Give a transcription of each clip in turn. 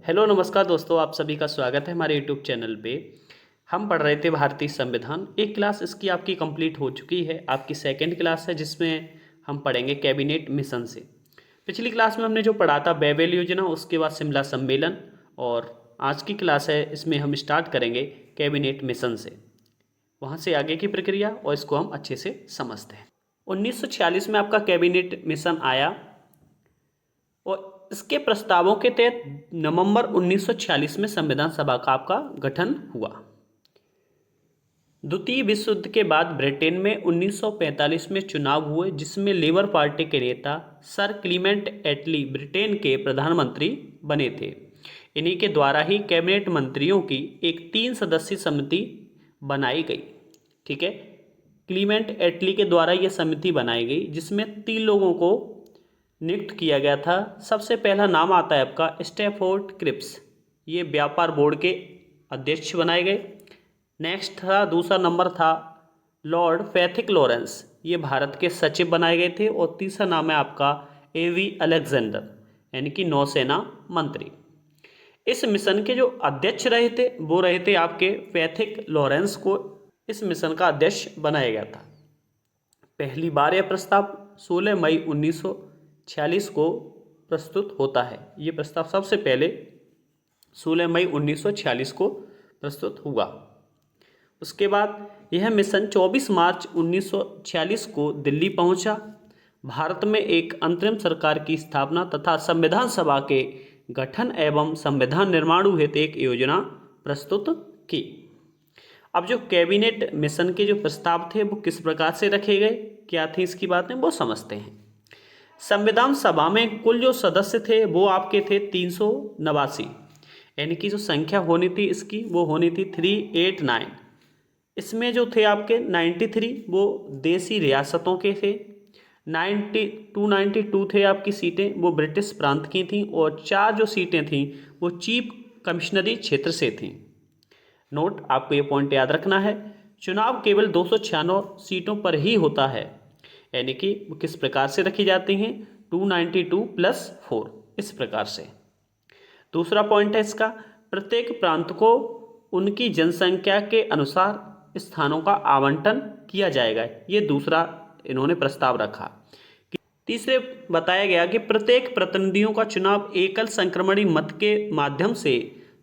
Hello नमस्कार दोस्तों, आप सभी का स्वागत है हमारे यूट्यूब चैनल पे। हम पढ़ रहे थे भारतीय संविधान। एक क्लास इसकी आपकी कंप्लीट हो चुकी है, आपकी सेकंड क्लास है जिसमें हम पढ़ेंगे कैबिनेट मिशन से। पिछली क्लास में हमने जो पढ़ा था बेबेल योजना, उसके बाद शिमला सम्मेलन, और आज की क्लास है इसमें हम स्टार्ट करेंगे कैबिनेट मिशन से। वहाँ से आगे की प्रक्रिया और इसको हम अच्छे से समझते हैं। 1946 में आपका कैबिनेट मिशन आया और इसके प्रस्तावों के तहत नवंबर 1946 में संविधान सभा का आपका गठन हुआ। द्वितीय विश्व युद्ध के बाद ब्रिटेन में 1945 में चुनाव हुए, जिसमें लेबर पार्टी के नेता सर क्लीमेंट एटली ब्रिटेन के प्रधानमंत्री बने थे। इन्हीं के द्वारा ही कैबिनेट मंत्रियों की एक 3 सदस्यीय समिति बनाई गई। ठीक है, क्लीमेंट एटली के द्वारा यह समिति बनाई गई जिसमें 3 लोगों को नियुक्त किया गया था। सबसे पहला नाम आता है आपका स्टैफोर्ड क्रिप्स, ये व्यापार बोर्ड के अध्यक्ष बनाए गए। नेक्स्ट था, दूसरा नंबर था लॉर्ड पैथिक लॉरेंस, ये भारत के सचिव बनाए गए थे। और तीसरा नाम है आपका एवी अलेक्जेंडर, यानी कि नौसेना मंत्री। इस मिशन के जो अध्यक्ष रहे थे वो रहे थे आपके पैथिक लॉरेंस, को इस मिशन का अध्यक्ष बनाया गया था। पहली बार यह प्रस्ताव 16 मई 1946 को प्रस्तुत होता है। ये प्रस्ताव सबसे पहले 16 मई 1946 को प्रस्तुत हुआ। उसके बाद यह मिशन 24 मार्च 1946 को दिल्ली पहुंचा। भारत में एक अंतरिम सरकार की स्थापना तथा संविधान सभा के गठन एवं संविधान निर्माण हेतु एक योजना प्रस्तुत की। अब जो कैबिनेट मिशन के जो प्रस्ताव थे वो किस प्रकार से रखे गए, क्या थी इसकी बातें, वो समझते हैं। संविधान सभा में कुल जो सदस्य थे वो आपके थे 389, यानी कि जो संख्या होनी थी इसकी वो होनी थी 389। इसमें जो थे आपके 93 वो देसी रियासतों के थे, 292 थे आपकी सीटें वो ब्रिटिश प्रांत की थीं, और 4 जो सीटें थीं वो चीफ कमिश्नरी क्षेत्र से थीं। नोट, आपको ये पॉइंट याद रखना है, चुनाव केवल 296 सीटों पर ही होता है, यानी कि वो किस प्रकार से रखी जाती हैं, 292 + 4, इस प्रकार से। दूसरा पॉइंट है इसका, प्रत्येक प्रांत को उनकी जनसंख्या के अनुसार स्थानों का आवंटन किया जाएगा, ये दूसरा इन्होंने प्रस्ताव रखा। तीसरे बताया गया कि प्रत्येक प्रतिनिधियों का चुनाव एकल संक्रमणी मत के माध्यम से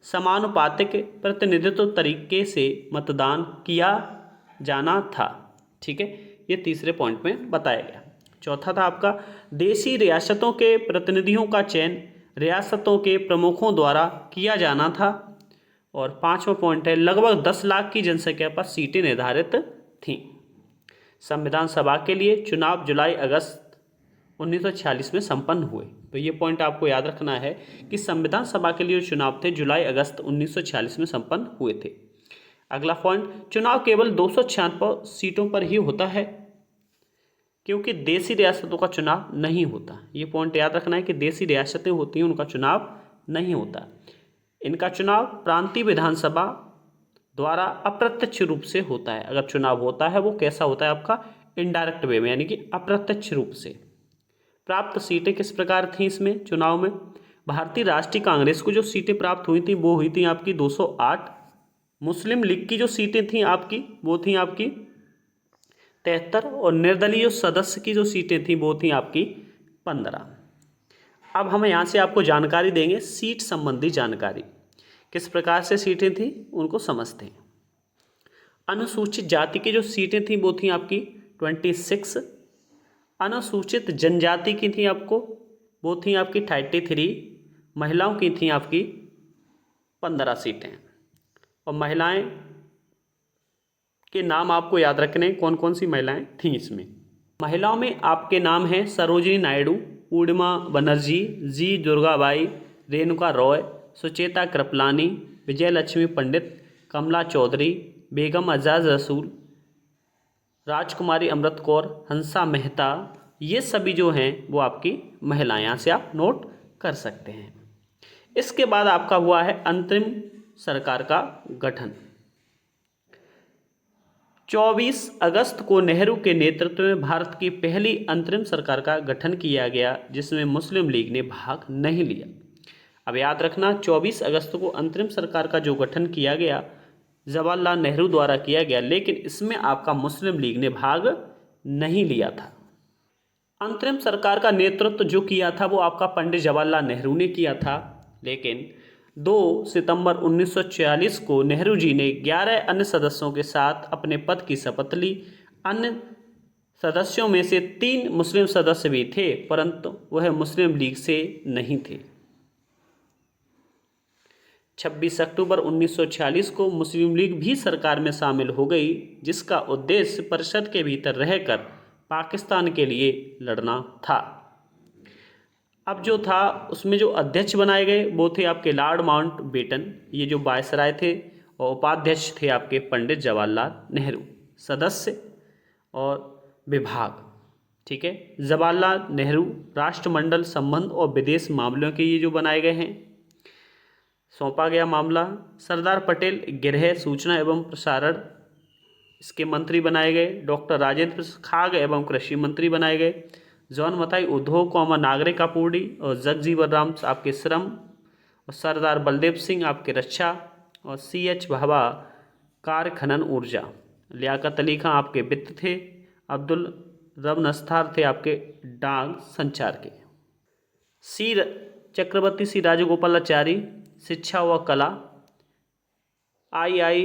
समानुपातिक प्रतिनिधित्व तरीके से मतदान किया जाना था। ठीक है, ये तीसरे पॉइंट में बताया गया। चौथा था आपका, देशी रियासतों के प्रतिनिधियों का चयन रियासतों के प्रमुखों द्वारा किया जाना था। और 5वां पॉइंट है, लगभग 10 लाख की जनसंख्या पर सीटें निर्धारित थीं। संविधान सभा के लिए चुनाव जुलाई-अगस्त 1946 में संपन्न हुए। तो ये पॉइंट आपको याद रखना है कि संविधान सभा के लिए चुनाव थे जुलाई-अगस्त 1946 में संपन्न हुए थे। अगला पॉइंट, चुनाव केवल 296 सीटों पर ही होता है, क्योंकि देशी रियासतों का चुनाव नहीं होता। ये पॉइंट याद रखना है कि देशी रियासतें होती हैं उनका चुनाव नहीं होता। इनका चुनाव प्रांतीय विधानसभा द्वारा अप्रत्यक्ष रूप से होता है। अगर चुनाव होता है वो कैसा होता है आपका, इनडायरेक्ट वे में, यानी कि अप्रत्यक्ष रूप से। प्राप्त सीटें किस प्रकार थीं इसमें चुनाव में, भारतीय राष्ट्रीय कांग्रेस को जो सीटें प्राप्त हुई थी वो हुई थी आपकी 208। मुस्लिम लीग की जो सीटें थीं आपकी वो थीं आपकी 73, और निर्दलीय जो सदस्य की जो सीटें थीं वो थीं आपकी 15। अब हम यहाँ से आपको जानकारी देंगे, सीट संबंधी जानकारी, किस प्रकार से सीटें थीं उनको समझते हैं। अनुसूचित जाति की जो सीटें थीं वो थीं आपकी 26। अनुसूचित जनजाति की थी आपको वो थी आपकी 33। महिलाओं की थी आपकी 15 सीटें। और महिलाएं के नाम आपको याद रखने, कौन कौन सी महिलाएं थीं इसमें। महिलाओं में आपके नाम हैं सरोजिनी नायडू, पूर्णिमा बनर्जी, जी दुर्गाबाई, रेणुका रॉय, सुचेता कृपलानी, विजयलक्ष्मी पंडित, कमला चौधरी, बेगम एजाज रसूल, राजकुमारी अमृत कौर, हंसा मेहता, ये सभी जो हैं वो आपकी महिलाएं, यहाँ से आप नोट कर सकते हैं। इसके बाद आपका हुआ है अंतरिम सरकार का गठन। 24 अगस्त को नेहरू के नेतृत्व में भारत की पहली अंतरिम सरकार का गठन किया गया, जिसमें मुस्लिम लीग ने भाग नहीं लिया। अब याद रखना 24 अगस्त को अंतरिम सरकार का जो गठन किया गया जवाहरलाल नेहरू द्वारा किया गया, लेकिन इसमें आपका मुस्लिम लीग ने भाग नहीं लिया था। अंतरिम सरकार का नेतृत्व जो किया था वो आपका पंडित जवाहरलाल नेहरू ने किया था, लेकिन 2 सितंबर 1946 को नेहरू जी ने 11 अन्य सदस्यों के साथ अपने पद की शपथ ली। अन्य सदस्यों में से 3 मुस्लिम सदस्य भी थे, परंतु वह मुस्लिम लीग से नहीं थे। 26 अक्टूबर 1946 को मुस्लिम लीग भी सरकार में शामिल हो गई, जिसका उद्देश्य परिषद के भीतर रहकर पाकिस्तान के लिए लड़ना था। अब जो था उसमें जो अध्यक्ष बनाए गए वो थे आपके लॉर्ड माउंटबेटन, ये जो वायसराय थे, और उपाध्यक्ष थे आपके पंडित जवाहरलाल नेहरू। सदस्य और विभाग, ठीक है, जवाहरलाल नेहरू राष्ट्रमंडल संबंध और विदेश मामलों के ये जो बनाए गए हैं। सौंपा गया मामला सरदार पटेल गृह सूचना एवं प्रसारण इसके मंत्री बनाए गए। डॉक्टर राजेंद्र खाद्य एवं कृषि मंत्री बनाए गए। जॉन मथाई उद्योग नागरिक आपूर्ति, और जगजीवन राम आपके श्रम, और सरदार बलदेव सिंह आपके रक्षा, और CH भाभा कार्य खनन ऊर्जा। लियाकत अली खां आपके वित्त थे। अब्दुल रब नस्तार थे आपके डाक संचार के। चक्रवर्ती सी राजगोपालाचारी शिक्षा व कला। I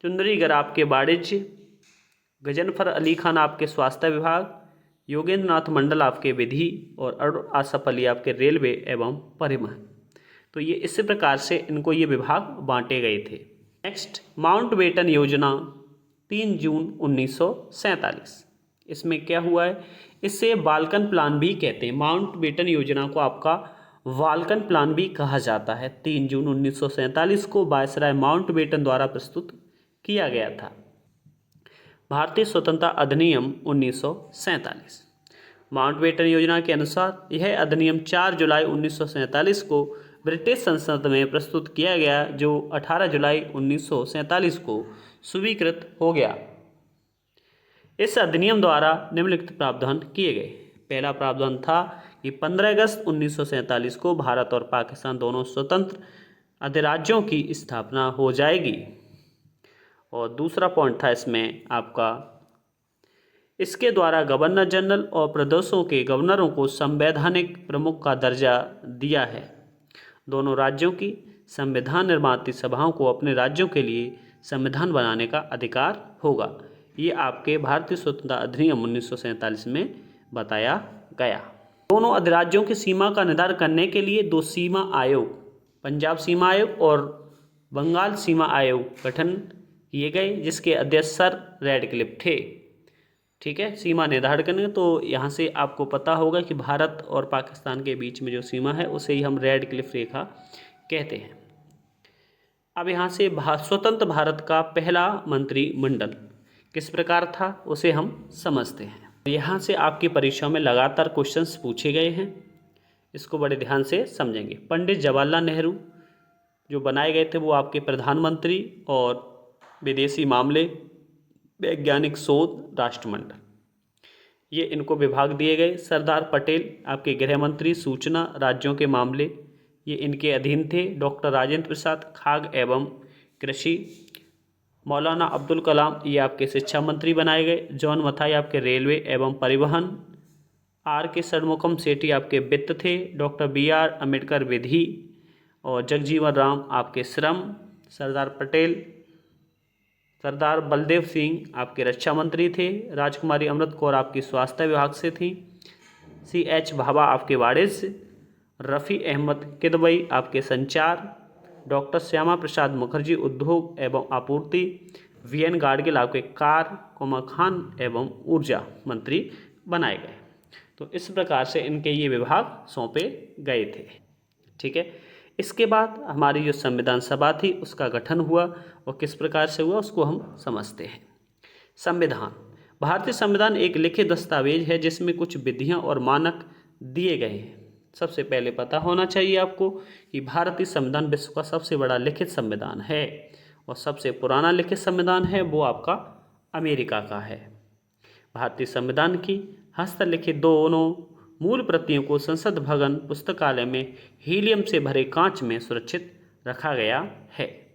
चुंदरीगर आपके वाणिज्य। गजनफर अली खान आपके स्वास्थ्य विभाग। योगेंद्र नाथ मंडल आपके विधि, और अरुण आसफ अली आपके रेलवे एवं परिवहन। तो ये इस प्रकार से इनको ये विभाग बांटे गए थे। नेक्स्ट, माउंटबेटन योजना 3 जून 1947। इसमें क्या हुआ है, इससे बाल्कन प्लान भी कहते हैं। माउंटबेटन योजना को आपका बाल्कन प्लान भी कहा जाता है। 3 जून 1947 को वायसराय माउंटबेटन द्वारा प्रस्तुत किया गया था। भारतीय स्वतंत्रता अधिनियम 1947। माउंटबेटन योजना के अनुसार यह अधिनियम 4 जुलाई 1947 को ब्रिटिश संसद में प्रस्तुत किया गया, जो 18 जुलाई 1947 को स्वीकृत हो गया। इस अधिनियम द्वारा निम्नलिखित प्रावधान किए गए। पहला प्रावधान था कि 15 अगस्त 1947 को भारत और पाकिस्तान दोनों स्वतंत्र अधिराज्यों की स्थापना हो जाएगी। और दूसरा पॉइंट था इसमें आपका, इसके द्वारा गवर्नर जनरल और प्रदेशों के गवर्नरों को संवैधानिक प्रमुख का दर्जा दिया है। दोनों राज्यों की संविधान निर्माती सभाओं को अपने राज्यों के लिए संविधान बनाने का अधिकार होगा। ये आपके भारतीय स्वतंत्रता अधिनियम 1947 में बताया गया। दोनों अधिराज्यों की सीमा का निर्धारण करने के लिए 2 सीमा आयोग, पंजाब सीमा आयोग और बंगाल सीमा आयोग गठन किए गए, जिसके अध्यक्ष सर रेडक्लिफ थे। ठीक है, सीमा निर्धारण करने, तो यहाँ से आपको पता होगा कि भारत और पाकिस्तान के बीच में जो सीमा है उसे ही हम रेडक्लिफ रेखा कहते हैं। अब यहाँ से स्वतंत्र भारत का पहला मंत्रिमंडल किस प्रकार था उसे हम समझते हैं। यहाँ से आपकी परीक्षा में लगातार क्वेश्चंस पूछे गए हैं, इसको बड़े ध्यान से समझेंगे। पंडित जवाहरलाल नेहरू जो बनाए गए थे वो आपके प्रधानमंत्री और विदेशी मामले, वैज्ञानिक शोध, राष्ट्रमंडल, ये इनको विभाग दिए गए। सरदार पटेल आपके गृह मंत्री, सूचना, राज्यों के मामले, ये इनके अधीन थे। डॉक्टर राजेंद्र प्रसाद खाद्य एवं कृषि। मौलाना अब्दुल कलाम ये आपके शिक्षा मंत्री बनाए गए। जॉन मथाई आपके रेलवे एवं परिवहन। RK षणमुखम सेठी आपके वित्त थे। डॉक्टर BR अम्बेडकर विधि, और जगजीवन राम आपके श्रम। सरदार बलदेव सिंह आपके रक्षा मंत्री थे। राजकुमारी अमृत कौर आपकी स्वास्थ्य विभाग से थी। CH भाभा आपके वाणिज्य। रफ़ी अहमद किदवई आपके संचार। डॉक्टर श्यामा प्रसाद मुखर्जी उद्योग एवं आपूर्ति। VN गाडगिल आपके कार्य, खान एवं ऊर्जा मंत्री बनाए गए। तो इस प्रकार से इनके ये विभाग सौंपे गए थे। ठीक है, इसके बाद हमारी जो संविधान सभा थी उसका गठन हुआ, और किस प्रकार से हुआ उसको हम समझते हैं। संविधान, भारतीय संविधान एक लिखित दस्तावेज है जिसमें कुछ विधियां और मानक दिए गए हैं। सबसे पहले पता होना चाहिए आपको कि भारतीय संविधान विश्व का सबसे बड़ा लिखित संविधान है, और सबसे पुराना लिखित संविधान है वो आपका अमेरिका का है। भारतीय संविधान की हस्तलिखित दोनों मूल प्रतियों को संसद भवन पुस्तकालय में हीलियम से भरे कांच में सुरक्षित रखा गया है।